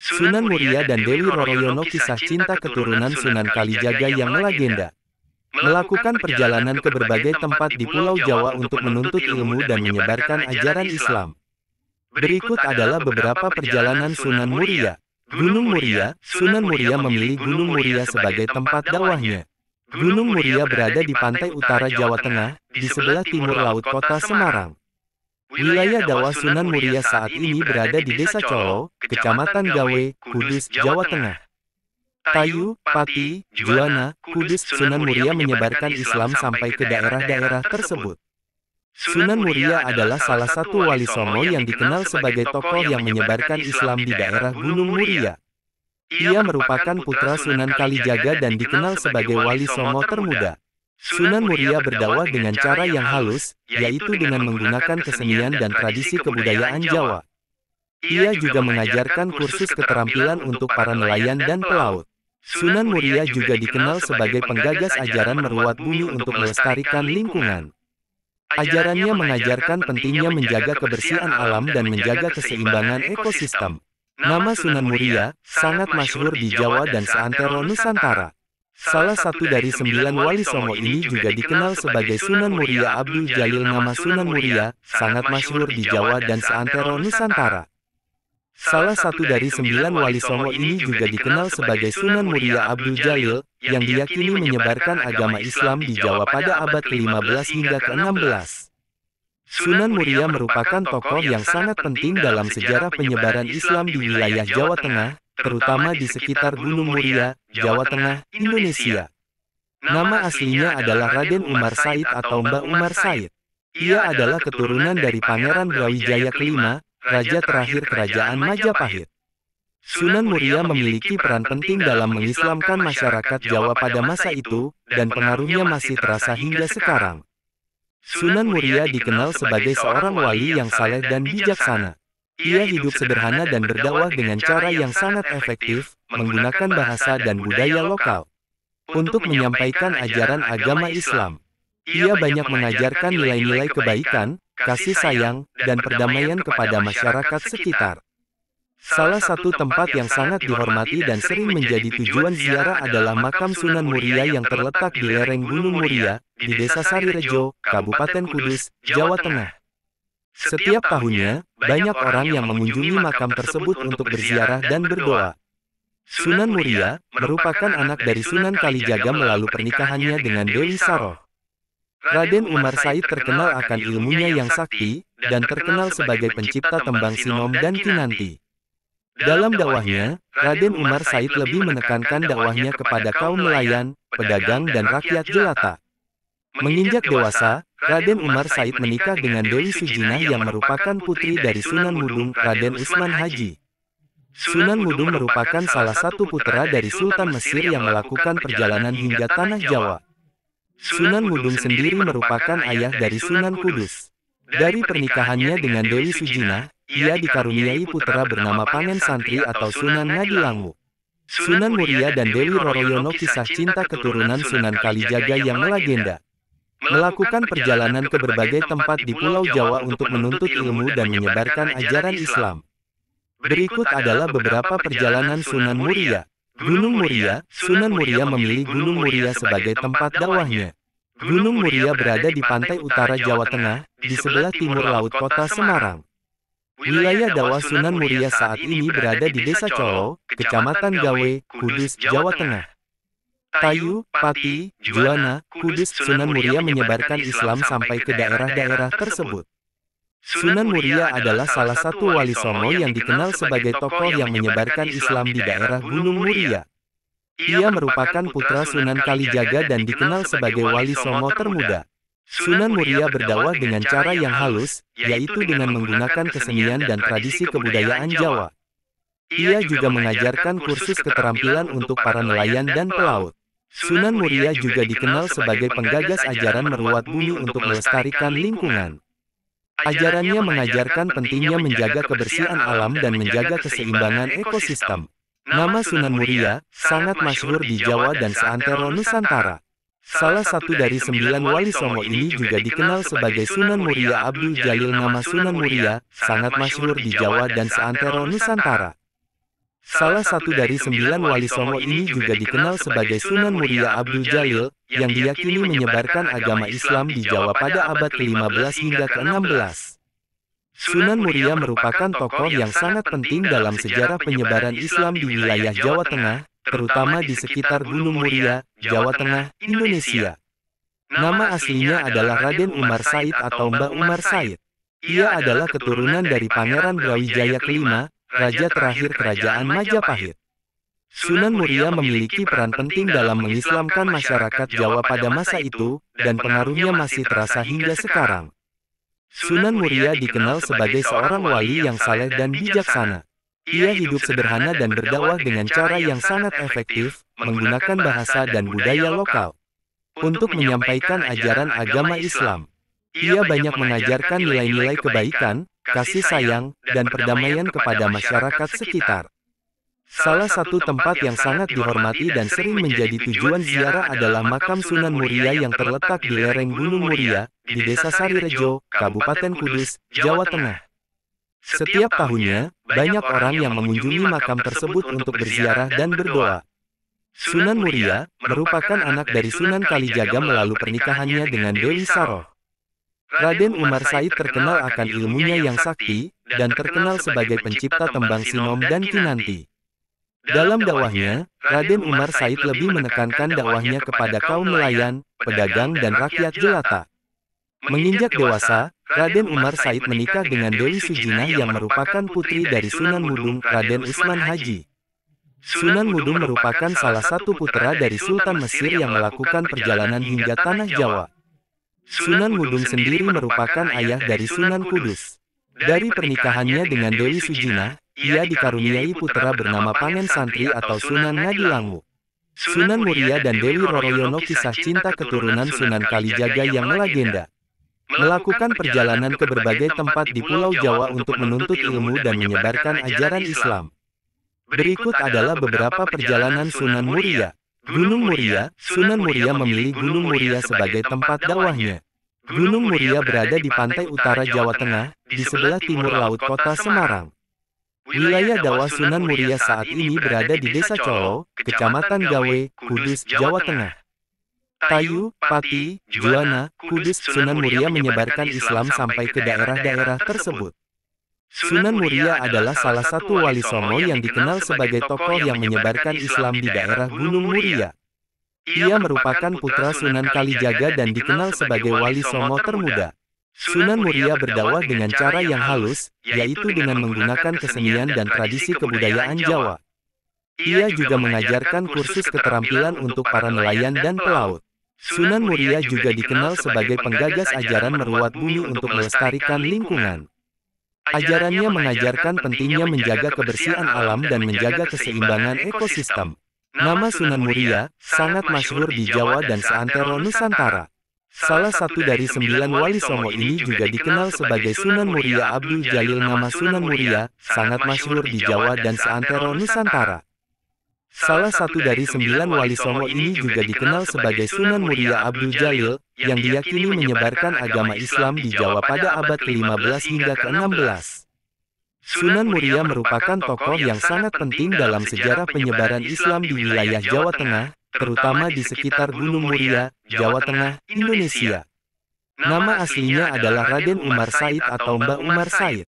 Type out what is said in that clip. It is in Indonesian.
Sunan Muria dan Dewi Roroyono, kisah cinta keturunan Sunan Kalijaga yang melegenda. Melakukan perjalanan ke berbagai tempat di Pulau Jawa untuk menuntut ilmu dan menyebarkan ajaran Islam. Berikut adalah beberapa perjalanan Sunan Muria. Gunung Muria. Sunan Muria memilih Gunung Muria sebagai tempat dakwahnya. Gunung Muria berada di pantai utara Jawa Tengah, di sebelah timur laut kota Semarang. Wilayah dakwah Sunan Muria saat ini berada di Desa Colo, Kecamatan Gawe, Kudus, Jawa Tengah. Tayu, Pati, Juwana, Kudus. Sunan Muria menyebarkan Islam sampai ke daerah-daerah tersebut. Sunan Muria adalah salah satu wali songo yang dikenal sebagai tokoh yang menyebarkan Islam di daerah Gunung Muria. Ia merupakan putra Sunan Kalijaga dan dikenal sebagai wali songo termuda. Sunan Muria berdakwah dengan cara yang halus, yaitu dengan menggunakan kesenian dan tradisi kebudayaan Jawa. Ia juga mengajarkan kursus keterampilan untuk para nelayan dan pelaut. Sunan Muria juga dikenal sebagai penggagas ajaran merawat bumi untuk melestarikan lingkungan. Ajarannya mengajarkan pentingnya menjaga kebersihan alam dan menjaga keseimbangan ekosistem. Nama Sunan Muria sangat masyhur di Jawa dan seantero Nusantara. Salah satu dari 9 wali songo ini juga dikenal sebagai Sunan Muria Abdul Jalil. Nama Sunan Muria sangat masyhur di Jawa dan seantero Nusantara. Salah satu dari 9 wali songo ini juga dikenal sebagai Sunan Muria Abdul Jalil, yang diyakini menyebarkan agama Islam di Jawa pada abad ke-15 hingga ke-16. Sunan Muria merupakan tokoh yang sangat penting dalam sejarah penyebaran Islam di wilayah Jawa Tengah, terutama di sekitar Gunung Muria, Jawa Tengah, Indonesia. Nama aslinya adalah Raden Umar Said atau Mbah Umar Said. Ia adalah keturunan dari Pangeran Brawijaya kelima, raja terakhir Kerajaan Majapahit. Sunan Muria memiliki peran penting dalam mengislamkan masyarakat Jawa pada masa itu, dan pengaruhnya masih terasa hingga sekarang. Sunan Muria dikenal sebagai seorang wali yang saleh dan bijaksana. Ia hidup sederhana dan berdakwah dengan cara yang sangat efektif, menggunakan bahasa dan budaya lokal untuk menyampaikan ajaran agama Islam. Ia banyak mengajarkan nilai-nilai kebaikan, kasih sayang, dan perdamaian kepada masyarakat sekitar. Salah satu tempat yang sangat dihormati dan sering menjadi tujuan ziarah adalah makam Sunan Muria yang terletak di lereng Gunung Muria, di Desa Sarirejo, Kabupaten Kudus, Jawa Tengah. Setiap tahunnya, banyak orang yang mengunjungi makam tersebut untuk berziarah dan berdoa. Sunan Muria merupakan anak dari Sunan Kalijaga melalui pernikahannya dengan Dewi Saroh. Raden Umar Said terkenal akan ilmunya yang sakti, dan terkenal sebagai pencipta tembang sinom dan kinanti. Dalam dakwahnya, Raden Umar Said lebih menekankan dakwahnya kepada kaum nelayan, pedagang dan rakyat jelata. Menginjak dewasa, Raden Umar Said menikah dengan Dewi Sujinah yang merupakan putri dari Sunan Mudung, Raden Usman Haji. Sunan Mudung merupakan salah satu putra dari Sultan Mesir yang melakukan perjalanan hingga Tanah Jawa. Sunan Mudung sendiri merupakan ayah dari Sunan Kudus. Dari pernikahannya dengan Dewi Sujinah, ia dikaruniai putra bernama Pangen Santri atau Sunan Ngadilangu. Sunan Muria dan Dewi Roroyono, kisah cinta keturunan Sunan Kalijaga yang melegenda. Melakukan perjalanan ke berbagai tempat di Pulau Jawa untuk menuntut ilmu dan menyebarkan ajaran Islam. Berikut adalah beberapa perjalanan Sunan Muria. Gunung Muria. Sunan Muria memilih Gunung Muria sebagai tempat dakwahnya. Gunung Muria berada di pantai utara Jawa Tengah, di sebelah timur laut kota Semarang. Wilayah dakwah Sunan Muria saat ini berada di Desa Colo, Kecamatan Gawe, Kudus, Jawa Tengah. Tayu, Pati, Juwana, Kudus. Sunan Muria menyebarkan Islam sampai ke daerah-daerah tersebut. Sunan Muria adalah salah satu wali songo yang dikenal sebagai tokoh yang menyebarkan Islam di daerah Gunung Muria. Ia merupakan putra Sunan Kalijaga dan dikenal sebagai wali songo termuda. Sunan Muria berdakwah dengan cara yang halus, yaitu dengan menggunakan kesenian dan tradisi kebudayaan Jawa. Ia juga mengajarkan kursus keterampilan untuk para nelayan dan pelaut. Sunan Muria juga dikenal sebagai penggagas ajaran merawat bumi untuk melestarikan lingkungan. Ajarannya mengajarkan pentingnya menjaga kebersihan alam dan menjaga keseimbangan ekosistem. Nama Sunan Muria sangat masyhur di Jawa dan seantero Nusantara. Salah satu dari 9 wali songo ini juga dikenal sebagai Sunan Muria Abdul Jalil. Nama Sunan Muria sangat masyhur di Jawa dan seantero Nusantara. Salah satu dari 9 wali Songo ini juga dikenal sebagai Sunan Muria Abdul Jalil, yang diyakini menyebarkan agama Islam di Jawa pada abad ke-15 hingga ke-16. Sunan Muria merupakan tokoh yang sangat penting dalam sejarah penyebaran Islam di wilayah Jawa Tengah, terutama di sekitar Gunung Muria, Jawa Tengah, Indonesia. Nama aslinya adalah Raden Umar Said atau Mbah Umar Said. Ia adalah keturunan dari Pangeran Brawijaya kelima, raja terakhir Kerajaan Majapahit. Sunan Muria memiliki peran penting dalam mengislamkan masyarakat Jawa pada masa itu, dan pengaruhnya masih terasa hingga sekarang. Sunan Muria dikenal sebagai seorang wali yang saleh dan bijaksana. Ia hidup sederhana dan berdakwah dengan cara yang sangat efektif, menggunakan bahasa dan budaya lokal untuk menyampaikan ajaran agama Islam. Ia banyak mengajarkan nilai-nilai kebaikan, kasih sayang, dan perdamaian kepada masyarakat sekitar. Salah satu tempat yang sangat dihormati dan sering menjadi tujuan ziarah adalah makam Sunan Muria yang terletak di lereng Gunung Muria, di Desa Sarirejo, Kabupaten Kudus, Jawa Tengah. Setiap tahunnya, banyak orang yang mengunjungi makam tersebut untuk berziarah dan berdoa. Sunan Muria merupakan anak dari Sunan Kalijaga melalui pernikahannya dengan Dewi Saroh. Raden Umar Said terkenal akan ilmunya yang sakti, dan terkenal sebagai pencipta tembang sinom dan kinanti. Dalam dakwahnya, Raden Umar Said lebih menekankan dakwahnya kepada kaum nelayan, pedagang dan rakyat jelata. Menginjak dewasa, Raden Umar Said menikah dengan Dewi Sujinah yang merupakan putri dari Sunan Mudung, Raden Usman Haji. Sunan Mudung merupakan salah satu putra dari Sultan Mesir yang melakukan perjalanan hingga Tanah Jawa. Sunan Mudung sendiri merupakan ayah dari Sunan Kudus. Dari pernikahannya dengan Dewi Sujinah, ia dikaruniai putra bernama Pangen Santri atau Sunan Ngadilangu. Sunan Muria dan Dewi Roroyono kisah cinta keturunan Sunan Kalijaga yang melegenda. Melakukan perjalanan ke berbagai tempat di Pulau Jawa untuk menuntut ilmu dan menyebarkan ajaran Islam. Berikut adalah beberapa perjalanan Sunan Muria. Gunung Muria, Sunan Muria memilih Gunung Muria sebagai tempat dakwahnya. Gunung Muria berada di pantai utara Jawa Tengah, di sebelah timur laut kota Semarang. Wilayah dakwah Sunan Muria saat ini berada di Desa Colo, Kecamatan Gawe, Kudus, Jawa Tengah. Tayu, Pati, Juwana, Kudus. Sunan Muria menyebarkan Islam sampai ke daerah-daerah tersebut. Sunan Muria adalah salah satu wali Songo yang dikenal sebagai tokoh yang menyebarkan Islam di daerah Gunung Muria. Ia merupakan putra Sunan Kalijaga dan dikenal sebagai wali Songo termuda. Sunan Muria berdakwah dengan cara yang halus, yaitu dengan menggunakan kesenian dan tradisi kebudayaan Jawa. Ia juga mengajarkan kursus keterampilan untuk para nelayan dan pelaut. Sunan Muria juga dikenal sebagai penggagas ajaran merawat bumi untuk melestarikan lingkungan. Ajarannya mengajarkan pentingnya menjaga kebersihan alam dan menjaga keseimbangan ekosistem. Nama Sunan Muria sangat masyhur di Jawa dan seantero Nusantara. Salah satu dari 9 wali Songo ini juga dikenal sebagai Sunan Muria Abdul Jalil. Nama Sunan Muria sangat masyhur di Jawa dan seantero Nusantara. Salah satu dari 9 wali Songo ini juga dikenal sebagai Sunan Muria Abdul Jalil, yang diyakini menyebarkan agama Islam di Jawa pada abad ke-15 hingga ke-16. Sunan Muria merupakan tokoh yang sangat penting dalam sejarah penyebaran Islam di wilayah Jawa Tengah, terutama di sekitar Gunung Muria, Jawa Tengah, Indonesia. Nama aslinya adalah Raden Umar Said atau Mbah Umar Said.